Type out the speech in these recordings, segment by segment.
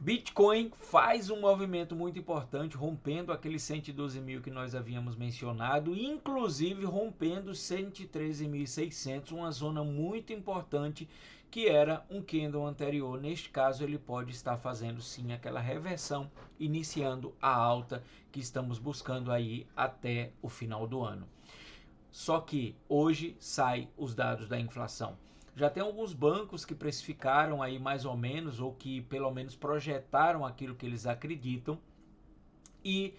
Bitcoin faz um movimento muito importante, rompendo aqueles 112 mil que nós havíamos mencionado, inclusive rompendo 113.600, uma zona muito importante que era um candle anterior. Neste caso, ele pode estar fazendo sim aquela reversão, iniciando a alta que estamos buscando aí até o final do ano. Só que hoje saem os dados da inflação. Já tem alguns bancos que precificaram aí mais ou menos, ou que pelo menos projetaram aquilo que eles acreditam. E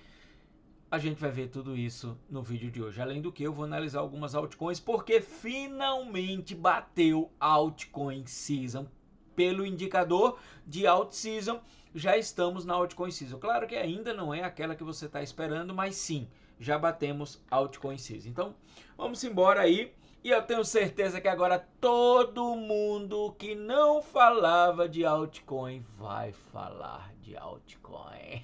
a gente vai ver tudo isso no vídeo de hoje. Além do que, eu vou analisar algumas altcoins, porque finalmente bateu altcoin season. Pelo indicador de alt season, já estamos na altcoin season. Claro que ainda não é aquela que você está esperando, mas sim, já batemos altcoin season. Então, vamos embora aí. E eu tenho certeza que agora todo mundo que não falava de altcoin vai falar de altcoin.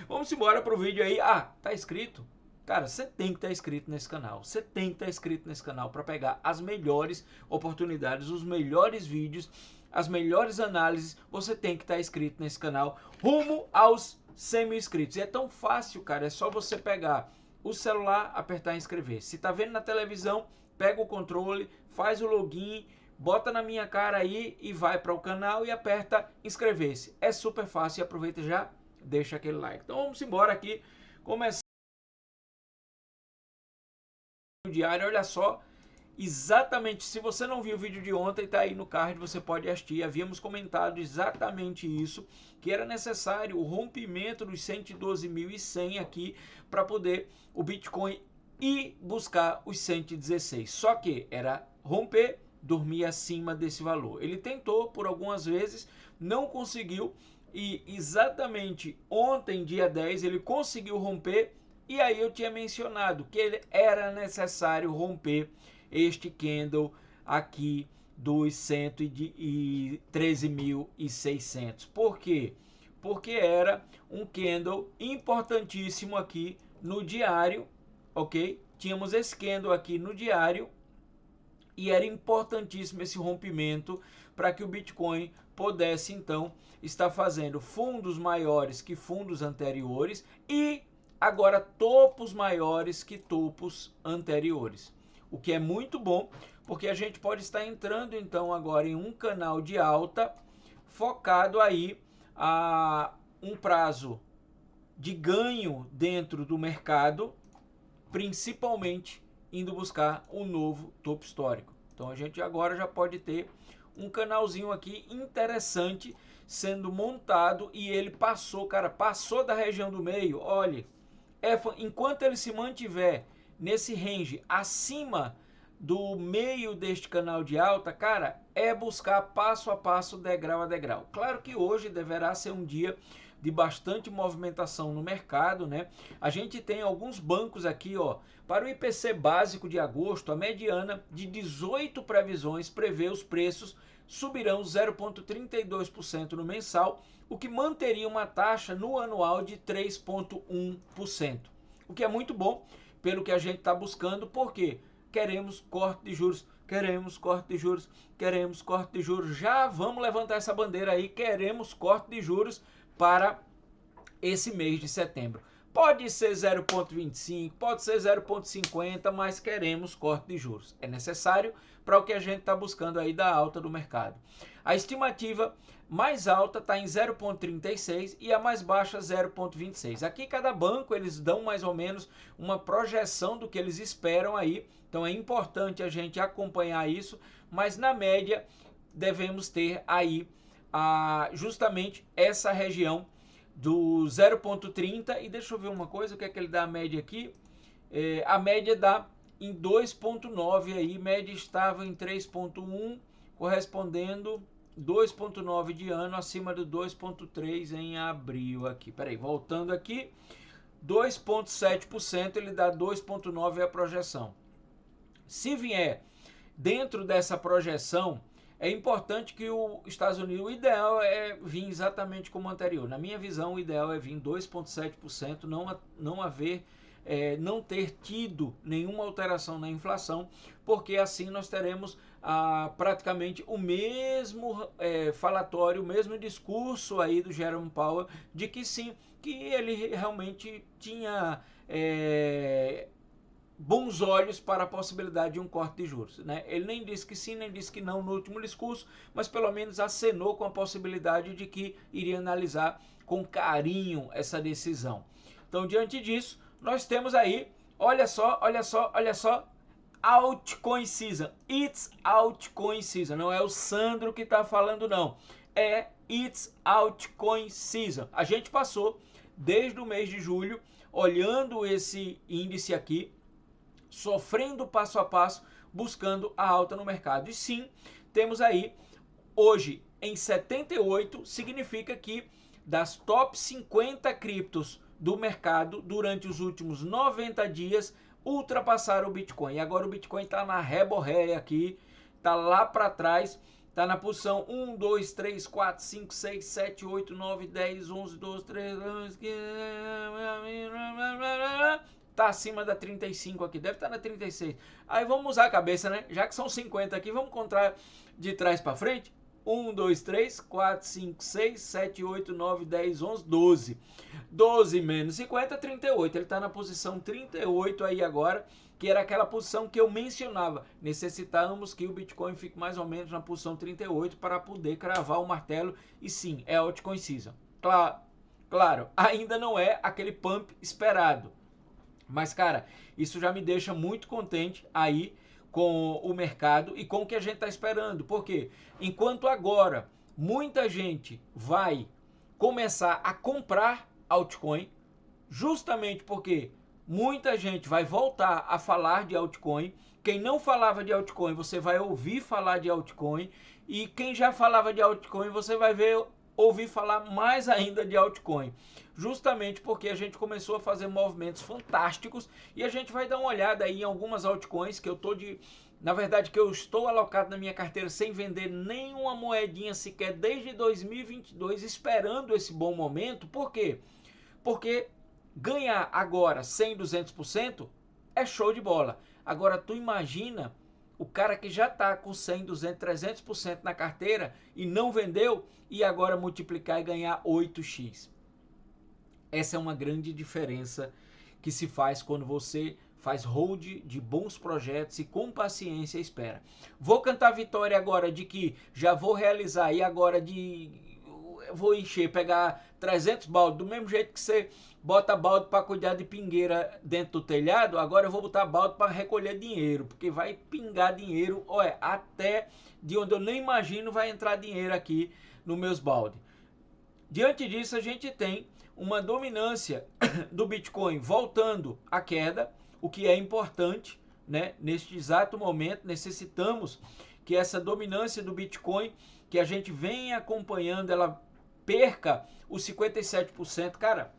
Vamos embora pro vídeo aí. Ah, tá inscrito? Cara, você tem que estar inscrito nesse canal. Você tem que estar inscrito nesse canal para pegar as melhores oportunidades, os melhores vídeos, as melhores análises. Você tem que estar inscrito nesse canal rumo aos 100 mil inscritos. E é tão fácil, cara. É só você pegar o celular, apertar inscrever. Se tá vendo na televisão, pega o controle, faz o login, bota na minha cara aí e vai para o canal e aperta inscrever-se. É super fácil e aproveita já, deixa aquele like. Então vamos embora aqui, começar o diário. Olha só, exatamente, se você não viu o vídeo de ontem, tá aí no card, você pode assistir. Havíamos comentado exatamente isso, que era necessário o rompimento dos 112.100 aqui para poder o Bitcoin ir buscar os 116. Só que era romper, dormir acima desse valor. Ele tentou por algumas vezes, não conseguiu, e exatamente ontem, dia 10, ele conseguiu romper. E aí eu tinha mencionado que era necessário romper este candle aqui dos 113.600. Por quê? Porque era um candle importantíssimo aqui no diário, ok? Tínhamos esse candle aqui no diário e era importantíssimo esse rompimento para que o Bitcoin pudesse então estar fazendo fundos maiores que fundos anteriores e agora topos maiores que topos anteriores. O que é muito bom, porque a gente pode estar entrando então agora em um canal de alta focado aí a um prazo de ganho dentro do mercado, principalmente indo buscar um novo topo histórico. Então a gente agora já pode ter um canalzinho aqui interessante sendo montado e ele passou, cara, passou da região do meio. Olha, enquanto ele se mantiver nesse range acima do meio deste canal de alta, cara, é buscar passo a passo, degrau a degrau. Claro que hoje deverá ser um dia de bastante movimentação no mercado, né? A gente tem alguns bancos aqui, ó, para o IPC básico de agosto, a mediana de 18 previsões prevê os preços subirão 0,32% no mensal, o que manteria uma taxa no anual de 3,1%. O que é muito bom, pelo que a gente está buscando, porque queremos corte de juros, queremos corte de juros, queremos corte de juros. Já vamos levantar essa bandeira aí, queremos corte de juros para esse mês de setembro. Pode ser 0,25, pode ser 0,50, mas queremos corte de juros. É necessário para o que a gente está buscando aí da alta do mercado. A estimativa mais alta está em 0,36 e a mais baixa 0,26. Aqui cada banco eles dão mais ou menos uma projeção do que eles esperam aí. Então é importante a gente acompanhar isso, mas na média devemos ter aí justamente essa região do 0,30 e deixa eu ver uma coisa, o que é que ele dá a média aqui? A média dá em 2,9 aí, média estava em 3,1, correspondendo 2,9 de ano acima do 2,3 em abril aqui. Peraí, voltando aqui, 2,7%, ele dá 2,9 a projeção. Se vier dentro dessa projeção, é importante que os Estados Unidos, o ideal é vir exatamente como o anterior. Na minha visão, o ideal é vir 2,7%, não haver não ter tido nenhuma alteração na inflação, porque assim nós teremos praticamente o mesmo falatório, o mesmo discurso aí do Jerome Powell de que sim, que ele realmente tinha bons olhos para a possibilidade de um corte de juros, né? Ele nem disse que sim, nem disse que não no último discurso, mas pelo menos acenou com a possibilidade de que iria analisar com carinho essa decisão. Então, diante disso, nós temos aí, olha só, altcoin season. It's altcoin season. Não é o Sandro que está falando, não. É It's altcoin season. A gente passou desde o mês de julho olhando esse índice aqui, sofrendo passo a passo, buscando a alta no mercado. E sim, temos aí hoje em 78, significa que das top 50 criptos do mercado durante os últimos 90 dias ultrapassaram o Bitcoin. E agora o Bitcoin está na reborréia aqui, está lá para trás, está na posição 1, 2, 3, 4, 5, 6, 7, 8, 9, 10, 11, 12, 13, 15... Tá acima da 35 aqui, deve estar na 36. Aí vamos usar a cabeça, né? Já que são 50 aqui, vamos contar de trás para frente. 1, 2, 3, 4, 5, 6, 7, 8, 9, 10, 11, 12. 12 menos 50, 38. Ele está na posição 38 aí agora, que era aquela posição que eu mencionava. Necessitamos que o Bitcoin fique mais ou menos na posição 38 para poder cravar o martelo. E sim, é altcoin season. Claro, ainda não é aquele pump esperado. Mas, cara, isso já me deixa muito contente aí com o mercado e com o que a gente está esperando. Porque enquanto agora muita gente vai começar a comprar altcoin, justamente porque muita gente vai voltar a falar de altcoin. Quem não falava de altcoin, você vai ouvir falar de altcoin. E quem já falava de altcoin, você vai ouvir falar mais ainda de altcoin. Justamente porque a gente começou a fazer movimentos fantásticos e a gente vai dar uma olhada aí em algumas altcoins que eu tô na verdade, que eu estou alocado na minha carteira sem vender nenhuma moedinha sequer desde 2022, esperando esse bom momento. Por quê? Porque ganhar agora 100, 200% é show de bola. Agora, tu imagina o cara que já está com 100, 200, 300% na carteira e não vendeu e agora multiplicar e ganhar 8x. Essa é uma grande diferença que se faz quando você faz hold de bons projetos e com paciência espera. Vou cantar vitória agora de que já vou realizar e agora vou encher, pegar 300 baldes, do mesmo jeito que você bota balde para cuidar de pingueira dentro do telhado, agora eu vou botar balde para recolher dinheiro, porque vai pingar dinheiro, olha, até de onde eu nem imagino vai entrar dinheiro aqui nos meus baldes. Diante disso, a gente tem uma dominância do Bitcoin voltando à queda, o que é importante, né? Neste exato momento, necessitamos que essa dominância do Bitcoin, que a gente vem acompanhando, ela perca os 57%. Cara,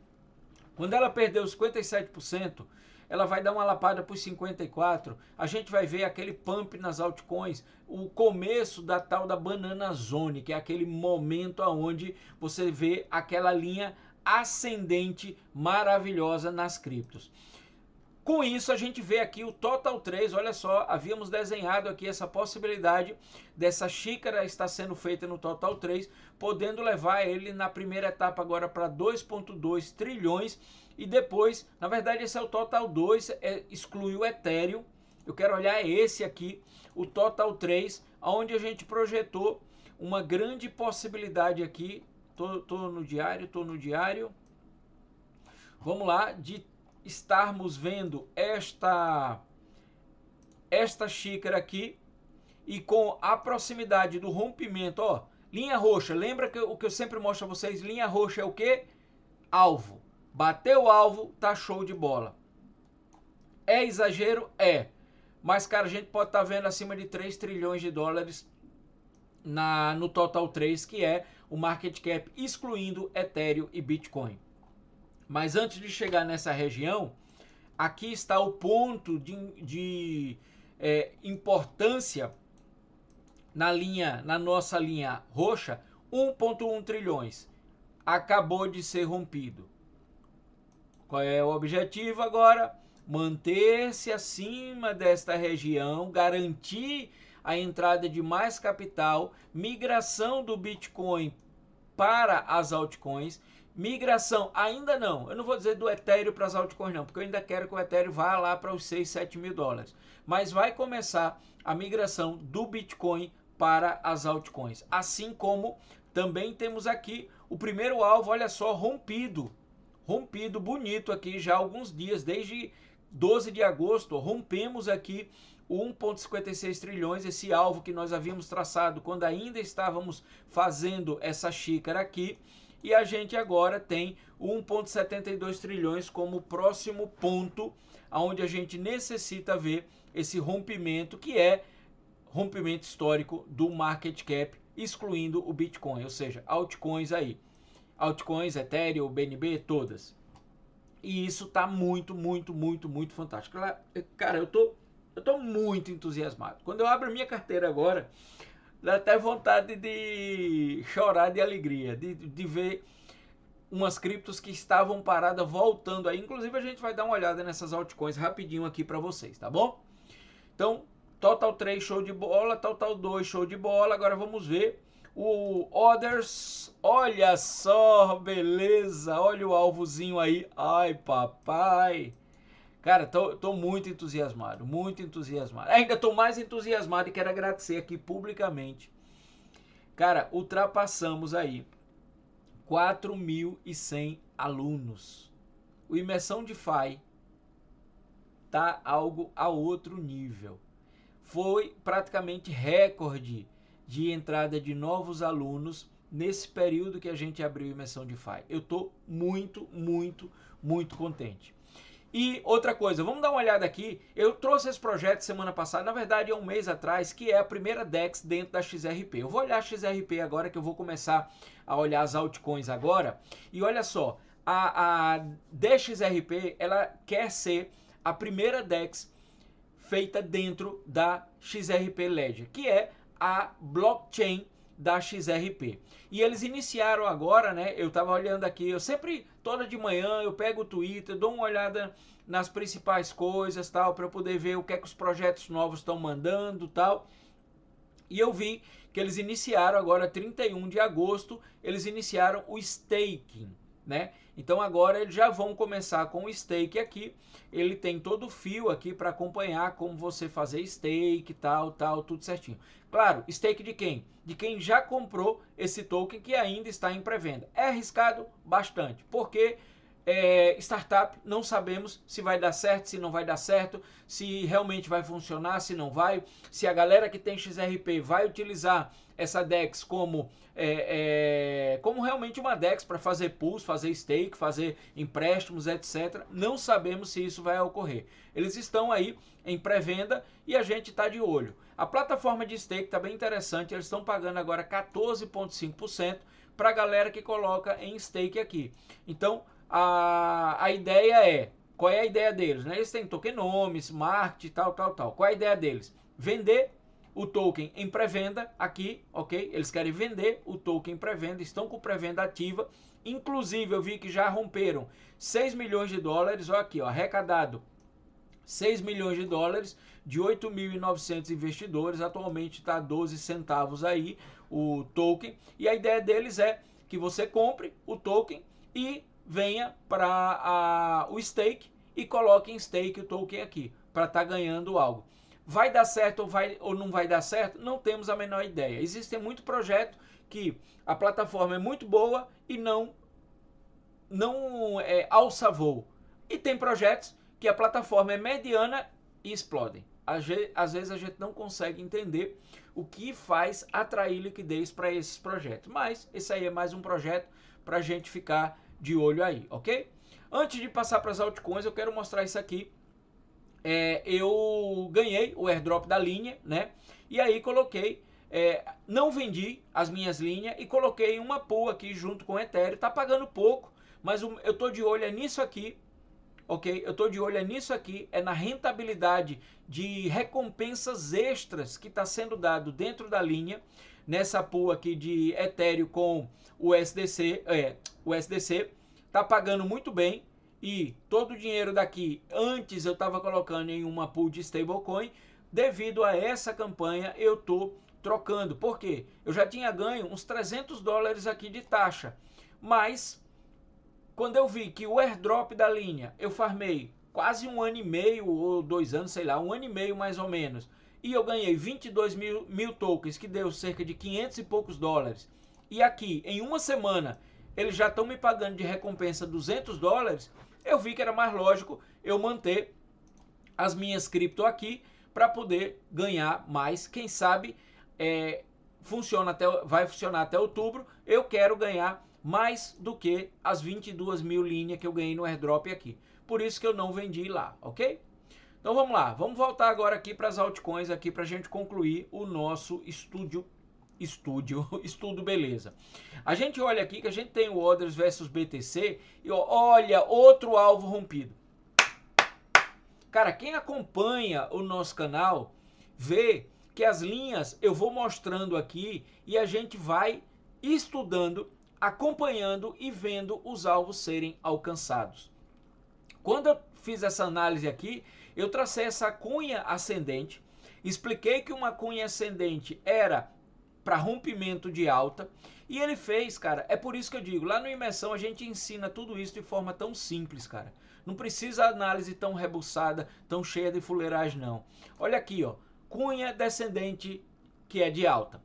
quando ela perder os 57%, ela vai dar uma lapada para os 54%. A gente vai ver aquele pump nas altcoins, o começo da tal da banana zone, que é aquele momento onde você vê aquela linha ascendente maravilhosa nas criptos. Com isso, a gente vê aqui o Total 3, olha só, havíamos desenhado aqui essa possibilidade dessa xícara estar sendo feita no Total 3, podendo levar ele na primeira etapa agora para 2,2 trilhões e depois, na verdade esse é o Total 2, exclui o Ethereum. Eu quero olhar esse aqui, o Total 3, onde a gente projetou uma grande possibilidade aqui, tô no diário, vamos lá, de estarmos vendo esta xícara aqui e com a proximidade do rompimento, ó, linha roxa, lembra que o que eu sempre mostro a vocês, linha roxa é o que? Alvo. Bateu o alvo, tá show de bola. É exagero? É. Mas, cara, a gente pode estar vendo acima de 3 trilhões de dólares no Total 3, que é o market cap excluindo Ethereum e Bitcoin. Mas antes de chegar nessa região, aqui está o ponto de importância na nossa linha roxa, 1,1 trilhões. Acabou de ser rompido. Qual é o objetivo agora? Manter-se acima desta região, garantir a entrada de mais capital, migração do Bitcoin para as altcoins, migração, ainda não, eu não vou dizer do Ethereum para as altcoins não, porque eu ainda quero que o Ethereum vá lá para os 6, 7 mil dólares, mas vai começar a migração do Bitcoin para as altcoins, assim como também temos aqui o primeiro alvo, olha só, rompido bonito aqui já há alguns dias, desde 12 de agosto, rompemos aqui o 1,56 trilhões, esse alvo que nós havíamos traçado quando ainda estávamos fazendo essa xícara aqui, e a gente agora tem o 1,72 trilhões como próximo ponto, onde a gente necessita ver esse rompimento, que é rompimento histórico do market cap, excluindo o Bitcoin, ou seja, altcoins aí. Altcoins, Ethereum, BNB, todas. E isso tá muito fantástico. Cara, eu tô muito entusiasmado. Quando eu abro minha carteira agora, dá até vontade de chorar de alegria, de ver umas criptos que estavam paradas voltando aí. Inclusive a gente vai dar uma olhada nessas altcoins rapidinho aqui para vocês, tá bom? Então, Total 3 show de bola, Total 2 show de bola. Agora vamos ver o Others. Olha só, beleza. Olha o alvozinho aí. Ai, papai. Cara, tô muito entusiasmado, muito entusiasmado. Ainda tô mais entusiasmado e quero agradecer aqui publicamente. Cara, ultrapassamos aí 4.100 alunos. O Imersão DeFi tá algo a outro nível. Foi praticamente recorde de entrada de novos alunos nesse período que a gente abriu a Imersão DeFi. Eu tô muito contente. E outra coisa, vamos dar uma olhada aqui. Eu trouxe esse projeto semana passada, na verdade é um mês atrás, que é a primeira DEX dentro da XRP. Eu vou olhar a XRP agora, que eu vou começar a olhar as altcoins agora. E olha só, a DXRP, ela quer ser a primeira DEX feita dentro da XRP Ledger, que é a blockchain da XRP. E eles iniciaram agora, né? Eu estava olhando aqui, eu sempre, toda de manhã, eu pego o Twitter, dou uma olhada nas principais coisas, tal, para poder ver o que é que os projetos novos estão mandando, tal. E eu vi que eles iniciaram agora, 31 de agosto, eles iniciaram o staking, né? Então agora eles já vão começar com o stake aqui. Ele tem todo o fio aqui para acompanhar como você fazer stake, tal, tudo certinho. Claro, stake de quem? De quem já comprou esse token que ainda está em pré-venda. É arriscado? Bastante, porque startup, não sabemos se vai dar certo, se não vai dar certo, se realmente vai funcionar, se não vai, se a galera que tem XRP vai utilizar essa DEX como realmente uma DEX para fazer pools, fazer stake, fazer empréstimos, etc. Não sabemos se isso vai ocorrer. Eles estão aí em pré-venda e a gente está de olho. A plataforma de stake está bem interessante, eles estão pagando agora 14,5% para a galera que coloca em stake aqui. Então, a ideia é, qual é a ideia deles? Né? Eles têm tokenomics, marketing, tal. Qual é a ideia deles? Vender o token em pré-venda aqui, ok? Eles querem vender o token em pré-venda, estão com pré-venda ativa. Inclusive, eu vi que já romperam 6 milhões de dólares, olha aqui, ó, arrecadado 6 milhões de dólares de 8.900 investidores, atualmente está 12 centavos aí o token. E a ideia deles é que você compre o token e venha para o stake e coloque em stake o token aqui, para estar ganhando algo. Vai dar certo ou não vai dar certo? Não temos a menor ideia. Existem muitos projetos que a plataforma é muito boa e não alça voo. E tem projetos que a plataforma é mediana e explodem. Às vezes a gente não consegue entender o que faz atrair liquidez para esses projetos. Mas esse aí é mais um projeto para a gente ficar de olho aí, ok? Antes de passar para as altcoins, eu quero mostrar isso aqui. Eu ganhei o airdrop da linha, né? E aí coloquei, não vendi as minhas linhas e coloquei uma pool aqui junto com o Ethereum. Tá pagando pouco, mas eu tô de olho nisso aqui, ok? Eu tô de olho nisso aqui, na rentabilidade de recompensas extras que está sendo dado dentro da linha, nessa pool aqui de Ethereum com o SDC, tá pagando muito bem. e todo o dinheiro daqui antes eu estava colocando em uma pool de stablecoin. Devido a essa campanha eu estou trocando. Por quê? Eu já tinha ganho uns $300 aqui de taxa, mas quando eu vi que o airdrop da linha eu farmei quase 1 ano e meio ou 2 anos, sei lá, 1 ano e meio mais ou menos, e eu ganhei 22 mil tokens, que deu cerca de 500 e poucos dólares, e aqui em uma semana eles já estão me pagando de recompensa $200, eu vi que era mais lógico eu manter as minhas cripto aqui para poder ganhar mais. Quem sabe vai funcionar até outubro. Eu quero ganhar mais do que as 22 mil linhas que eu ganhei no airdrop aqui. Por isso que eu não vendi lá, ok? Então vamos lá, vamos voltar agora aqui para as altcoins aqui para a gente concluir o nosso estudo beleza. A gente olha aqui que a gente tem o Others versus BTC e olha, outro alvo rompido. Cara, quem acompanha o nosso canal vê que as linhas eu vou mostrando aqui e a gente vai estudando, acompanhando e vendo os alvos serem alcançados. Quando eu fiz essa análise aqui, eu tracei essa cunha ascendente, expliquei que uma cunha ascendente era para rompimento de alta, e ele fez, cara, é por isso que eu digo, lá no Imersão a gente ensina tudo isso de forma tão simples, cara. Não precisa análise tão rebuçada, tão cheia de fuleiragem, não. Olha aqui, ó, cunha descendente que é de alta.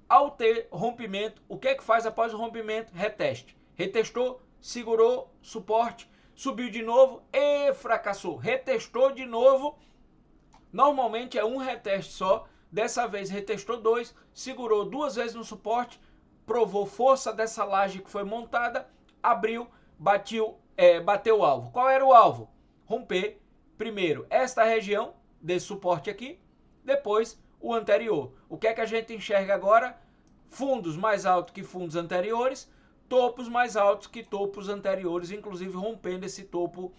Ao ter rompimento, o que é que faz após o rompimento? Reteste. Retestou, segurou, suporte, subiu de novo e fracassou. Retestou de novo, normalmente é um reteste só. Dessa vez retestou 2, segurou 2 vezes no suporte, provou força dessa laje que foi montada, abriu, bateu o alvo. Qual era o alvo? Romper primeiro esta região desse suporte aqui, depois o anterior. O que é que a gente enxerga agora? Fundos mais altos que fundos anteriores, topos mais altos que topos anteriores, inclusive rompendo esse topo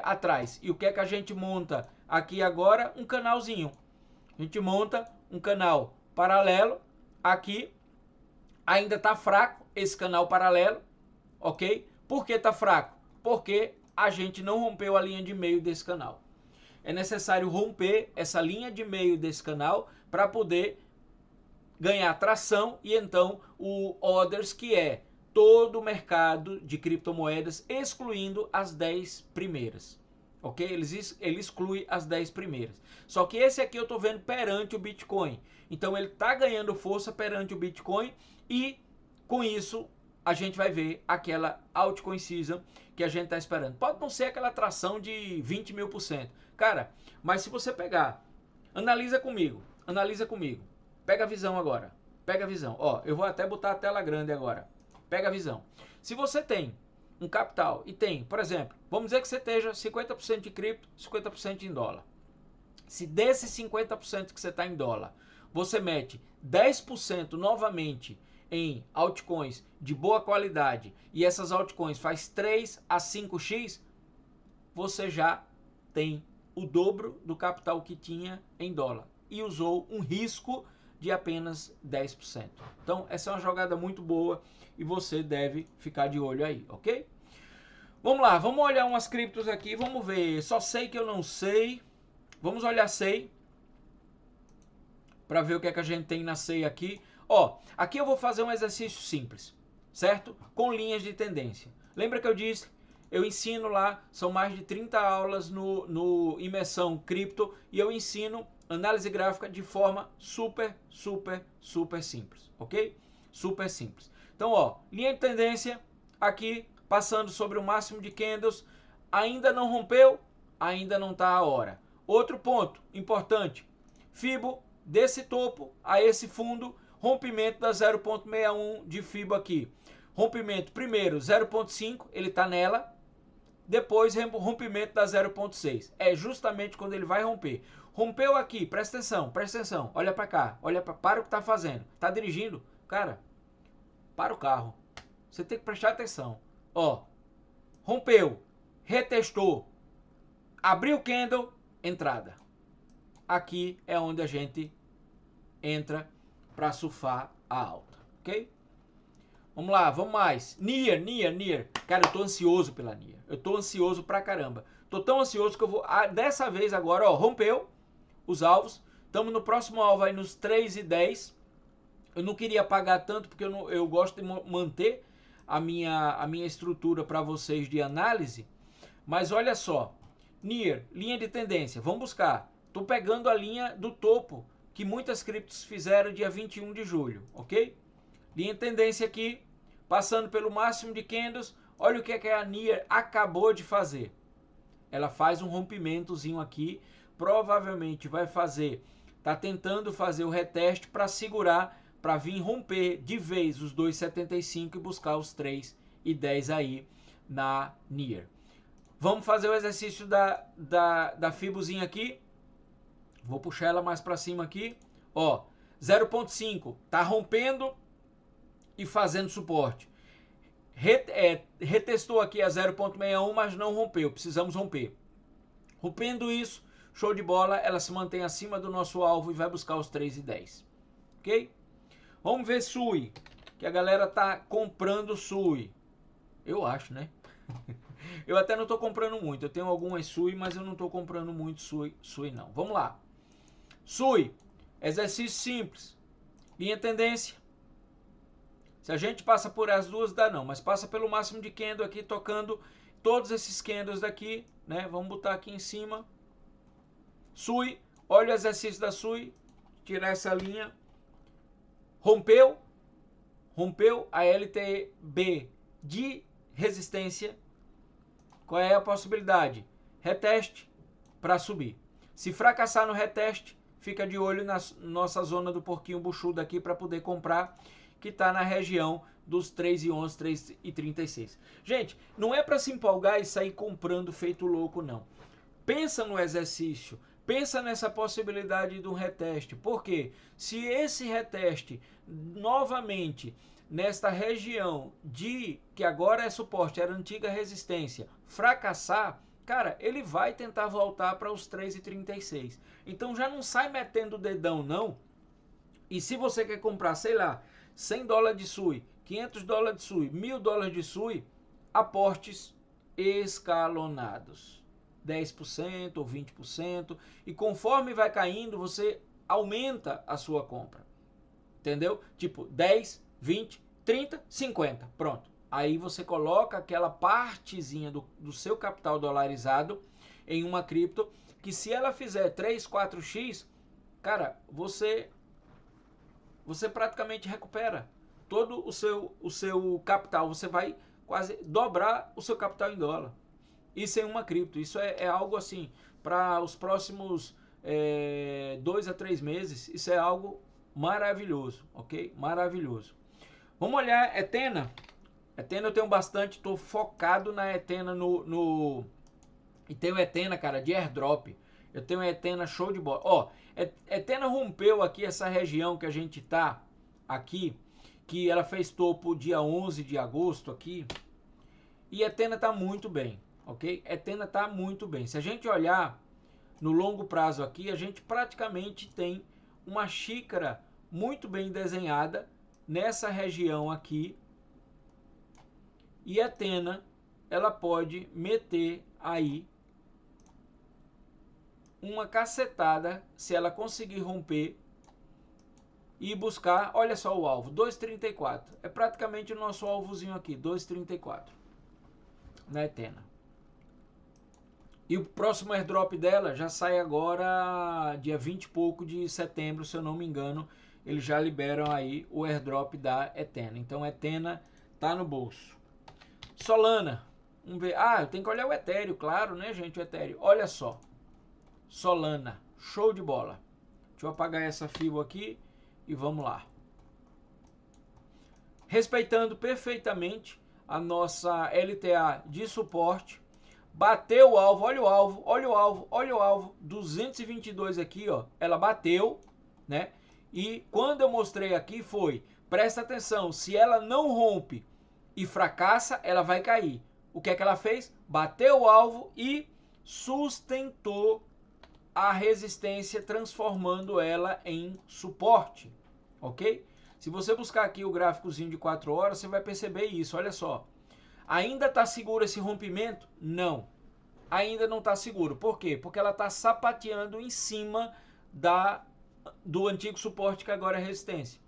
atrás. E o que é que a gente monta aqui agora? Um canalzinho. A gente monta um canal paralelo aqui, ainda está fraco esse canal paralelo, ok? Por que está fraco? Porque a gente não rompeu a linha de meio desse canal. É necessário romper essa linha de meio desse canal para poder ganhar tração e então o Others, que é todo o mercado de criptomoedas, excluindo as 10 primeiras. Ok? Ele exclui as 10 primeiras. Só que esse aqui eu estou vendo perante o Bitcoin. Então ele está ganhando força perante o Bitcoin e com isso a gente vai ver aquela altcoin season que a gente está esperando. Pode não ser aquela atração de 20 mil %. Cara, mas se você pegar, analisa comigo. Pega a visão agora. Pega a visão. Ó, eu vou até botar a tela grande agora. Pega a visão. Se você tem um capital e tem, por exemplo, vamos dizer que você esteja 50% de cripto, 50% em dólar. Se desses 50% que você está em dólar, você mete 10% novamente em altcoins de boa qualidade e essas altcoins faz 3 a 5x, você já tem o dobro do capital que tinha em dólar e usou um risco de apenas 10%. Então, essa é uma jogada muito boa e você deve ficar de olho aí, ok? Vamos lá, vamos olhar umas criptos aqui, vamos ver. Só sei que eu não sei. Vamos olhar SEI para ver o que é que a gente tem na SEI aqui. Ó, aqui eu vou fazer um exercício simples, certo? Com linhas de tendência. Lembra que eu disse? Eu ensino lá, são mais de 30 aulas no Imersão Cripto e eu ensino análise gráfica de forma super simples, ok? Super simples. Então, ó, linha de tendência aqui, passando sobre o máximo de candles, ainda não rompeu, ainda não está a hora. Outro ponto importante, Fibo desse topo a esse fundo, rompimento da 0,61 de Fibo aqui. Rompimento primeiro 0,5, ele está nela. Depois rompimento da 0,6. É justamente quando ele vai romper. Rompeu aqui, presta atenção, olha para cá, para o que está fazendo. Está dirigindo? Cara, para o carro. Você tem que prestar atenção. Ó, rompeu, retestou, abriu o candle, entrada. Aqui é onde a gente entra para surfar a alta, ok? Vamos lá, vamos mais. Nier. Cara, eu tô ansioso pela Nier. Eu tô ansioso pra caramba. Tô tão ansioso que eu vou... dessa vez agora, ó, rompeu os alvos. Estamos no próximo alvo aí nos 3,10. Eu não queria pagar tanto porque eu gosto de manter a minha estrutura para vocês de análise. Mas olha só. Nier, linha de tendência. Vamos buscar. Tô pegando a linha do topo que muitas criptos fizeram dia 21 de julho, ok? Linha de tendência aqui, passando pelo máximo de candles. Olha o que a Nier acabou de fazer. Ela faz um rompimentozinho aqui. Provavelmente vai fazer, tá tentando fazer o reteste para segurar, para vir romper de vez os 2,75 e buscar os 3,10 aí na Nier. Vamos fazer o exercício da Fibozinha aqui. Vou puxar ela mais para cima aqui. Ó, 0,5 tá rompendo e fazendo suporte. Retestou aqui a 0,61, mas não rompeu. Precisamos romper. Rompendo isso, show de bola. Ela se mantém acima do nosso alvo e vai buscar os 3,10. Ok? Vamos ver SUI. Que a galera tá comprando SUI. Eu acho, né? Eu até não tô comprando muito. Eu tenho algumas SUI, mas eu não tô comprando muito SUI não. Vamos lá. SUI. Exercício simples. Linha tendência. Se a gente passa por as duas, dá não. Mas passa pelo máximo de candle aqui, tocando todos esses candles daqui, né? Vamos botar aqui em cima. SUI. Olha o exercício da SUI. Tirar essa linha. Rompeu. Rompeu a LTB de resistência. Qual é a possibilidade? Reteste para subir. Se fracassar no reteste, fica de olho na nossa zona do porquinho buchudo aqui para poder comprar, que está na região dos 3,11, 3,36. Gente, não é para se empolgar e sair comprando feito louco, não. Pensa no exercício, pensa nessa possibilidade de um reteste. Por quê? Se esse reteste novamente nesta região de que agora é suporte, era antiga resistência, fracassar, cara, ele vai tentar voltar para os 3,36. Então já não sai metendo o dedão não. E se você quer comprar, sei lá, 100 dólares de SUI, 500 dólares de SUI, 1.000 dólares de SUI, aportes escalonados. 10% ou 20%. E conforme vai caindo, você aumenta a sua compra. Entendeu? Tipo 10, 20, 30, 50. Pronto. Aí você coloca aquela partezinha do seu capital dolarizado em uma cripto que se ela fizer 3, 4x, cara, você praticamente recupera todo o seu capital. Você vai quase dobrar o seu capital em dólar. Isso em uma cripto. Isso é algo assim, para os próximos 2 a 3 meses, isso é algo maravilhoso, ok? Maravilhoso. Vamos olhar Ethena. Ethena eu tenho bastante, estou focado na Ethena e tenho Ethena, cara, de airdrop. Eu tenho Ethena show de bola. Ó, Ethena rompeu aqui essa região que a gente tá aqui, que ela fez topo dia 11 de agosto aqui. E Ethena tá muito bem, ok? Ethena tá muito bem. Se a gente olhar no longo prazo aqui, a gente praticamente tem uma xícara muito bem desenhada nessa região aqui. E Ethena, ela pode meter aí uma cacetada se ela conseguir romper e buscar, olha só o alvo, 2,34. É praticamente o nosso alvozinho aqui, 2,34 na Ethena. E o próximo airdrop dela já sai agora dia 20 e pouco de setembro, se eu não me engano. Eles já liberam aí o airdrop da Ethena. Então Ethena tá no bolso. Solana, vamos ver. Ah, eu tenho que olhar o Ethereum, claro, né, gente? O Ethereum. Olha só. Solana, show de bola. Deixa eu apagar essa FIBO aqui e vamos lá. Respeitando perfeitamente a nossa LTA de suporte. Bateu o alvo, olha o alvo, olha o alvo, olha o alvo. 222 aqui, ó. Ela bateu, né? E quando eu mostrei aqui foi, presta atenção, se ela não rompe e fracassa, ela vai cair. O que é que ela fez? Bateu o alvo e sustentou a resistência, transformando ela em suporte, ok? Se você buscar aqui o gráficozinho de 4 horas, você vai perceber isso, olha só. Ainda está seguro esse rompimento? Não. Ainda não está seguro. Por quê? Porque ela está sapateando em cima do antigo suporte que agora é resistência.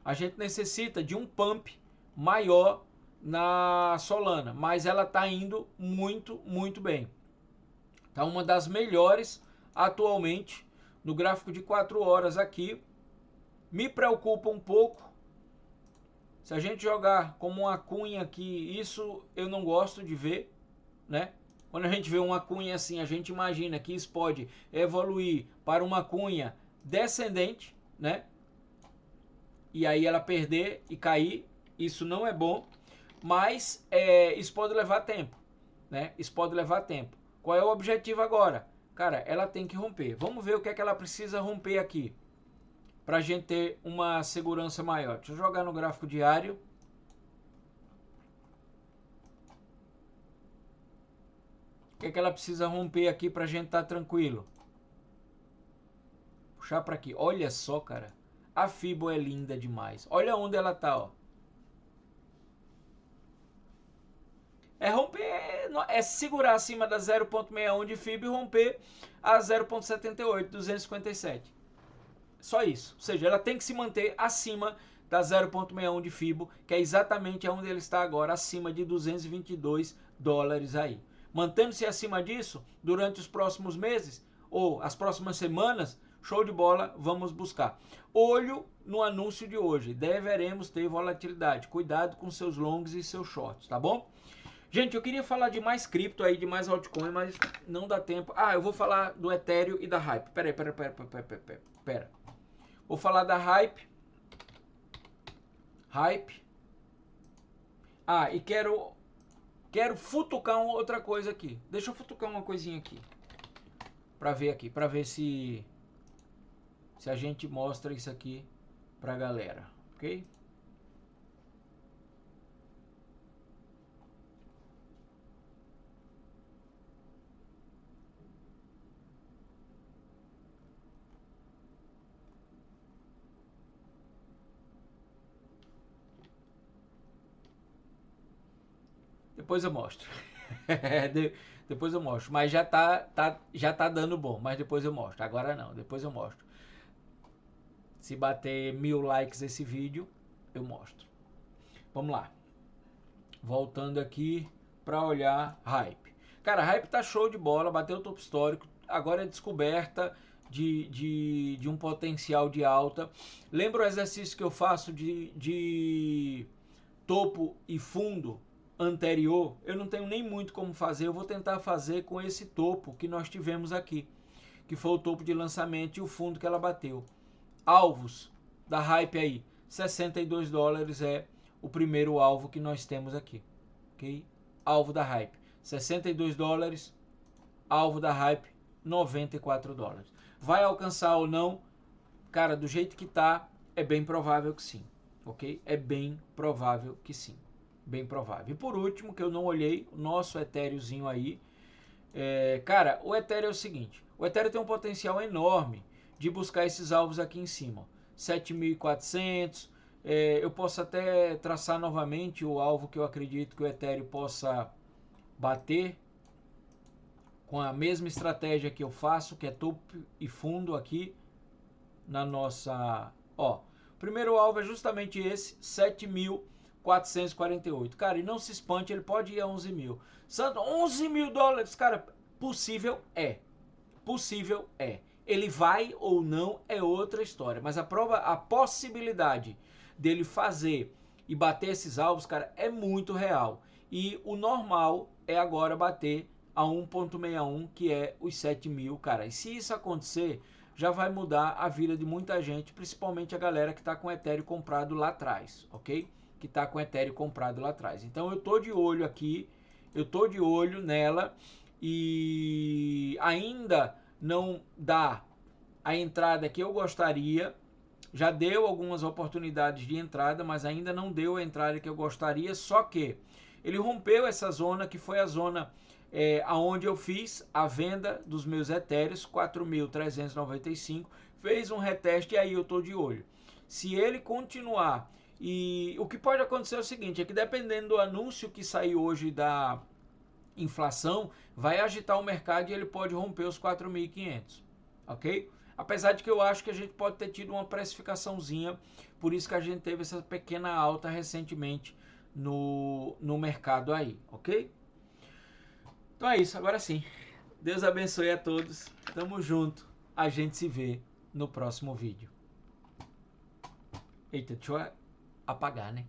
A gente necessita de um pump maior na Solana, mas ela está indo muito, muito bem. Está uma das melhores atualmente no gráfico de 4 horas aqui. Me preocupa um pouco. Se a gente jogar como uma cunha aqui, isso eu não gosto de ver, né? Quando a gente vê uma cunha assim, a gente imagina que isso pode evoluir para uma cunha descendente, né? E aí ela perder e cair, isso não é bom, mas isso pode levar tempo, né? Isso pode levar tempo. Qual é o objetivo agora? Cara, ela tem que romper. Vamos ver o que é que ela precisa romper aqui, para a gente ter uma segurança maior. Deixa eu jogar no gráfico diário. O que é que ela precisa romper aqui para a gente estar tranquilo? Puxar para aqui. Olha só, cara. A Fibo é linda demais. Olha onde ela tá, ó. É romper, é segurar acima da 0.61 de Fibo e romper a 0.78, 257. Só isso. Ou seja, ela tem que se manter acima da 0.61 de Fibo, que é exatamente onde ele está agora, acima de 222 dólares aí. Mantendo-se acima disso, durante os próximos meses, ou as próximas semanas, show de bola, vamos buscar. Olho no anúncio de hoje, deveremos ter volatilidade. Cuidado com seus longs e seus shorts, tá bom? Gente, eu queria falar de mais cripto aí, de mais altcoin, mas não dá tempo. Ah, eu vou falar do Ethereum e da Hype. Pera. Vou falar da Hype. Ah, e quero futucar uma outra coisa aqui. Deixa eu futucar uma coisinha aqui. Pra ver se a gente mostra isso aqui pra galera, ok? Depois eu mostro. Depois eu mostro. Mas já tá dando bom. Mas depois eu mostro. Agora não. Depois eu mostro. Se bater 1000 likes esse vídeo, eu mostro. Vamos lá. Voltando aqui para olhar Hype. Cara, Hype tá show de bola. Bateu o topo histórico. Agora é descoberta de um potencial de alta. Lembra o exercício que eu faço de topo e fundo anterior? Eu não tenho nem muito como fazer, eu vou tentar fazer com esse topo que nós tivemos aqui, que foi o topo de lançamento e o fundo que ela bateu. Alvos da Hype aí, 62 dólares é o primeiro alvo que nós temos aqui, ok? Alvo da Hype, 62 dólares, alvo da Hype, 94 dólares. Vai alcançar ou não? Cara, do jeito que tá, é bem provável que sim, ok? É bem provável que sim. Bem provável. E por último, que eu não olhei, o nosso Ethereumzinho aí. Cara, o Ethereum é o seguinte. O Ethereum tem um potencial enorme de buscar esses alvos aqui em cima. 7.400. Eu posso até traçar novamente o alvo que eu acredito que o Ethereum possa bater. Com a mesma estratégia que eu faço, que é topo e fundo aqui. Na nossa... Ó, o primeiro alvo é justamente esse, 7.448. Cara, e não se espante, ele pode ir a 11 mil. Santo, 11 mil dólares, cara, possível é. Possível é. Ele vai ou não é outra história. Mas a possibilidade dele fazer e bater esses alvos, cara, é muito real. E o normal é agora bater a 1.61, que é os 7 mil, cara. E se isso acontecer, já vai mudar a vida de muita gente, principalmente a galera que está com Ethereum comprado lá atrás, ok? Que está com Ethereum comprado lá atrás. Então eu tô de olho aqui, eu tô de olho nela e ainda não dá a entrada que eu gostaria. Já deu algumas oportunidades de entrada, mas ainda não deu a entrada que eu gostaria, só que ele rompeu essa zona, que foi a zona aonde eu fiz a venda dos meus etéreos, 4.395, fez um reteste e aí eu tô de olho. Se ele continuar, e o que pode acontecer é o seguinte, é que dependendo do anúncio que sair hoje da inflação, vai agitar o mercado e ele pode romper os 4.500, ok? Apesar de que eu acho que a gente pode ter tido uma precificaçãozinha, por isso que a gente teve essa pequena alta recentemente no mercado aí, ok? Então é isso, agora sim. Deus abençoe a todos. Tamo junto. A gente se vê no próximo vídeo. Eita, deixa eu apagar, né?